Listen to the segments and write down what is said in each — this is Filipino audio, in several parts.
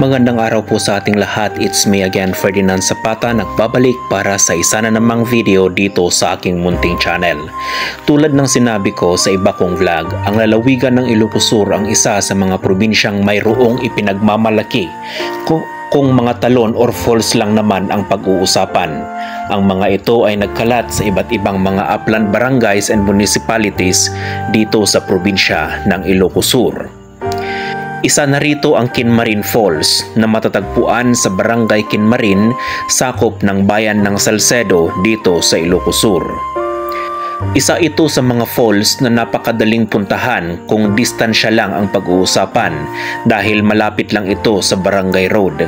Magandang araw po sa ating lahat. It's me again, Ferdinand Zapata, nagbabalik para sa isa na namang video dito sa aking munting channel. Tulad ng sinabi ko sa iba kong vlog, ang lalawigan ng Ilocos Sur ang isa sa mga probinsyang mayroong ipinagmamalaki kung mga talon or falls lang naman ang pag-uusapan. Ang mga ito ay nagkalat sa iba't ibang mga upland barangays and municipalities dito sa probinsya ng Ilocos Sur. Isa na rito ang Kinmarin Falls na matatagpuan sa Barangay Kinmarin, sakop ng bayan ng Salcedo dito sa Ilocos Sur. Isa ito sa mga falls na napakadaling puntahan kung distansya lang ang pag-uusapan dahil malapit lang ito sa Barangay Road.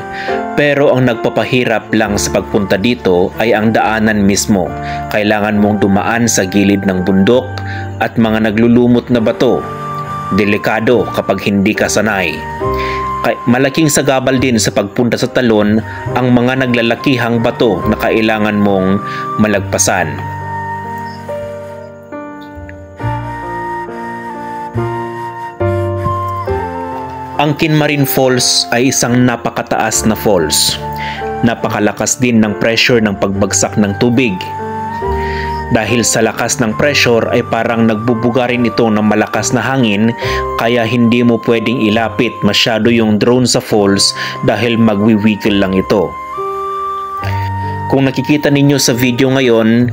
Pero ang nagpapahirap lang sa pagpunta dito ay ang daanan mismo. Kailangan mong dumaan sa gilid ng bundok at mga naglulumot na bato. Delikado kapag hindi ka sanay. Malaking sagabal din sa pagpunta sa talon ang mga naglalakihang bato na kailangan mong malagpasan. Ang Kinmarin Falls ay isang napakataas na falls. Napakalakas din ng pressure ng pagbagsak ng tubig. Dahil sa lakas ng pressure ay parang nagbubuga rin ito ng malakas na hangin, kaya hindi mo pwedeng ilapit masyado yung drone sa falls dahil magwiwiggle lang ito. Kung nakikita ninyo sa video ngayon,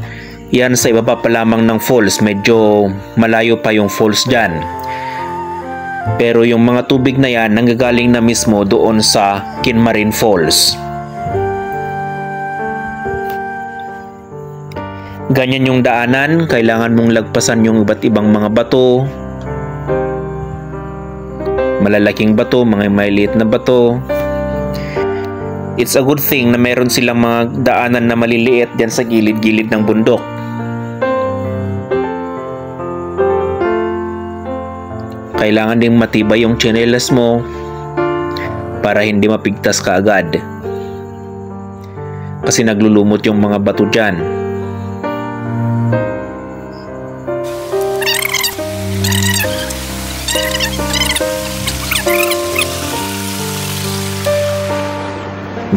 yan sa ibaba pa lamang ng falls, medyo malayo pa yung falls dyan. Pero yung mga tubig na yan nanggagaling na mismo doon sa Kinmarin Falls. Ganyan yung daanan, kailangan mong lagpasan yung iba't ibang mga bato. Malalaking bato, mga maliit na bato. It's a good thing na meron silang mga daanan na maliliit dyan sa gilid-gilid ng bundok. Kailangan ding matibay yung tsinelas mo para hindi mapigtas ka agad. Kasi naglulumot yung mga bato dyan.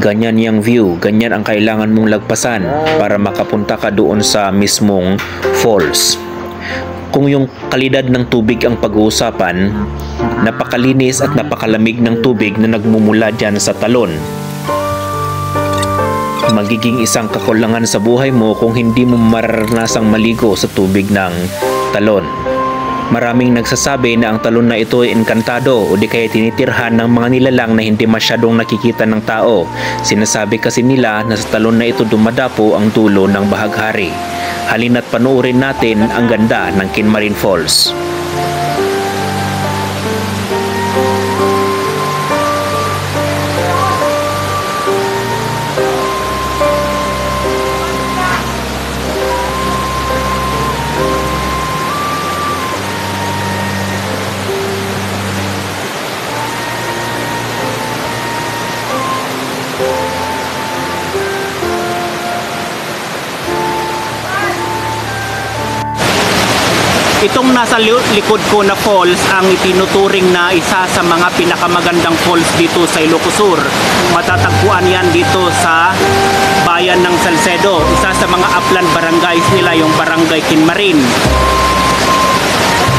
Ganyan yung view, ganyan ang kailangan mong lagpasan para makapunta ka doon sa mismong falls. Kung yung kalidad ng tubig ang pag-uusapan, napakalinis at napakalamig ng tubig na nagmumula dyan sa talon. Magiging isang kakulangan sa buhay mo kung hindi mo maranasang maligo sa tubig ng talon. Maraming nagsasabi na ang talon na ito ay engkantado o di kaya tinitirhan ng mga nilalang na hindi masyadong nakikita ng tao. Sinasabi kasi nila na sa talon na ito dumadapo ang dulo ng bahaghari. Halina't panoorin natin ang ganda ng Kinmarin Falls. Itong nasa likod ko na falls ang itinuturing na isa sa mga pinakamagandang falls dito sa Ilocos Sur. Matatagpuan yan dito sa bayan ng Salcedo. Isa sa mga upland barangays nila, yung Barangay Kinmarin.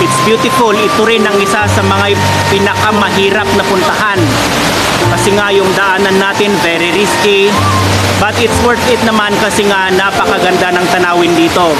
It's beautiful. Ito rin ang isa sa mga pinakamahirap na puntahan. Kasi nga yung daanan natin very risky. But it's worth it naman kasi nga napakaganda ng tanawin dito.